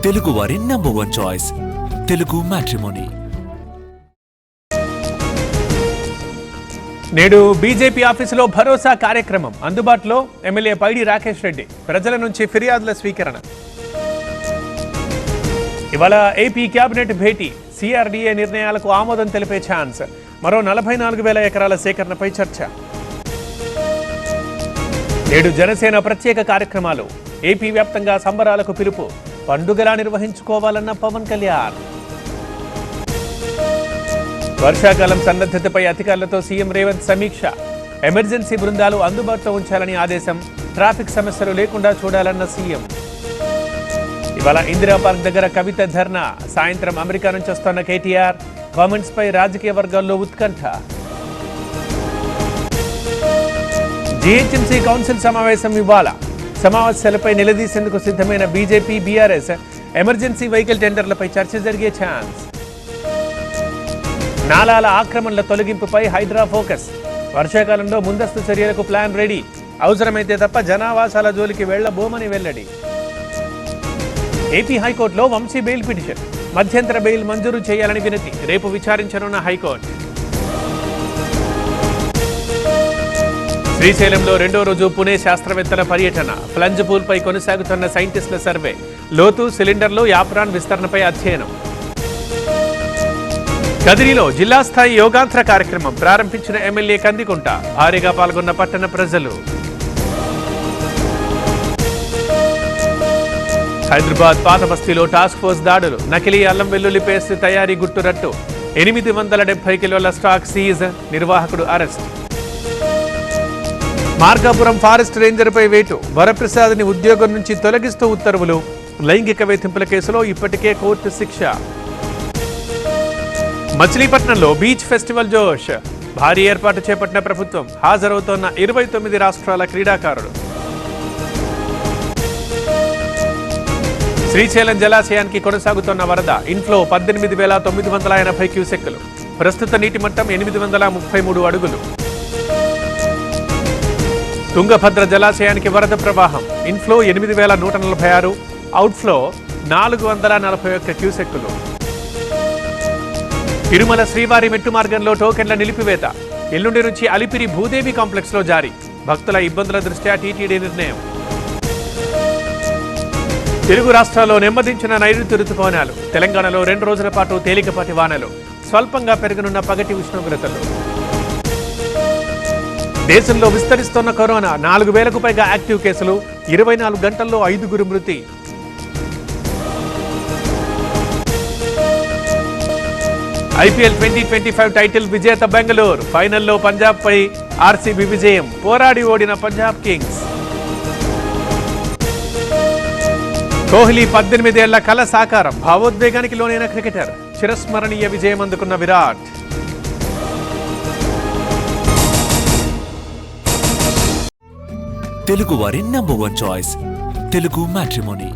తెలుగు వారి number 1 choice Telugu matrimony. నేడు BJP ఆఫీసులో భరోసా కార్యక్రమం. అందుబాటులో ఎమ్మెల్యే పైడి రాకేష్ రెడ్డి. ప్రజల నుంచి ఫిర్యాదుల స్వీకరణ. ఇవాళ ఏపీ కేబినెట్ భేటీ. సిఆర్డీఏ నిర్ణయాలకు ఆమోదం తెలిపే ఛాన్స్. మరో 44,000 ఎకరాల సేకరణపై చర్చ. నేడు జనసేన ప్రత్యేక కార్యక్రమాలు. ఏపీ వ్యాప్తంగా సంబరాలకు పిలుపు. పండుగలా నిర్వహించుకోవాలన్న పవన్ కళ్యాణ్. వర్షాకాలం సన్నద్ధతపై అధికారులతో సీఎం రేవంత్ సమీక్ష. ఎమర్జెన్సీ బృందాలు అందుబాటులో ఉంచాలని ఆదేశం. ట్రాఫిక్ సమస్యలు లేకుండా చూడాలన్న సీఎం. ఇవాళ ఇందిరా పార్క్ దగ్గర కవిత ధర్నా. సాయంత్రం అమెరికా నుంచి వస్తున్న కేటీఆర్. కామెంట్స్ పై రాజకీయ వర్గాల్లో ఉత్కంఠ. జీహెచ్ఎంసీ కౌన్సిల్ సమావేశం ఇవాళ. సమావేశాలపై నిలదీసేందుకు సిద్ధమైన బీజేపీ, బీఆర్ఎస్. ఎమర్జెన్సీ వెహికల్ టెండర్లపై చర్చ జరిగే ఛాన్స్. నాలాల ఆక్రమణల తొలగింపుపై హైడ్రా ఫోకస్. వర్షాకాలంలో ముందస్తు చర్యలకు ప్లాన్ రెడీ. అవసరమైతే తప్ప జనావాసాల జోలికి వెళ్లబోమని వెల్లడి. ఏపీ హైకోర్టులో వంశీ బెయిల్ పిటిషన్. మధ్యంతర బెయిల్ మంజూరు చేయాలని వినతి. రేపు విచారించనున్న హైకోర్టు. శ్రీశైలంలో రెండో రోజు పుణె శాస్త్రవేత్తల పర్యటన. ఫ్లంజ్ పూల్పై కొనసాగుతున్న సైంటిస్టుల సర్వే. లోతు, సిలిండర్లు, యాప్రాన్ విస్తరణపై అధ్యయనం. కదిరిలో జిల్లా స్థాయి యోగాంధ్ర కార్యక్రమం ప్రారంభించిన ఎమ్మెల్యే కందికుంట. భారీగా పాల్గొన్న పట్టణ ప్రజలు. హైదరాబాద్ పాత బస్తీలో టాస్క్ ఫోర్స్ దాడులు. నకిలీ అల్లం వెల్లుల్లి పేస్ట్ తయారీ గుట్టురట్టు. 870 కిలోల స్టాక్ సీజ్. నిర్వాహకుడు అరెస్ట్. మార్కాపురం ఫారెస్ట్ రేంజర్పై వేటు. వరప్రసాద్ని ఉద్యోగం నుంచి తొలగిస్తూ ఉత్తర్వులు. లైంగిక వేధింపుల కేసులో ఇప్పటికే కోర్టు శిక్ష. మచిలీపట్నంలో బీచ్ ఫెస్టివల్ జోష్. భారీ ఏర్పాటు చేపట్టిన ప్రభుత్వం. హాజరవుతోన్న 29 రాష్ట్రాల క్రీడాకారులు. శ్రీశైలం జలాశయానికి కొనసాగుతున్న వరద. ఇన్ఫ్లో 18,980 క్యూసెక్కులు. ప్రస్తుత నీటి మట్టం 833 అడుగులు. తుంగభద్ర జలాశయానికి వరద ప్రవాహం. Inflow 8,146, outflow 441 క్యూసెక్కులు. తిరుమల శ్రీవారి మెట్టు మార్గంలో టోకెన్ల నిలిపివేత. ఎల్లుండి నుంచి అలిపిరి భూదేవి కాంప్లెక్స్ లో జారీ. భక్తుల ఇబ్బందుల దృష్ట్యా టీటీడీ నిర్ణయం. తెలుగు రాష్ట్రాల్లో నెమ్మదించిన నైరుతి రుతుపవనాలు. తెలంగాణలో 2 రోజుల పాటు తేలికపాటి వానలు. స్వల్పంగా పెరగనున్న పగటి ఉష్ణోగ్రతలు. దేశంలో విస్తరిస్తున్న కరోనా. 4,000కు పైగా యాక్టివ్ కేసులు. 24 గంటల్లో 5 మృతి. ఐపీఎల్ 2025 టైటిల్ విజేత బెంగళూరు. ఫైనల్లో పంజాబ్ పై ఆర్సీబీ విజయం. పోరాడి ఓడిన పంజాబ్ కింగ్స్. కోహ్లీ 18 ఏళ్ల కల సాకారం. భావోద్వేగానికి లోనైన క్రికెటర్. చిరస్మరణీయ విజయం అందుకున్న విరాట్. తెలుగు వారి నంబర్ 1 చాయిస్ తెలుగు మ్యాట్రిమోనీ.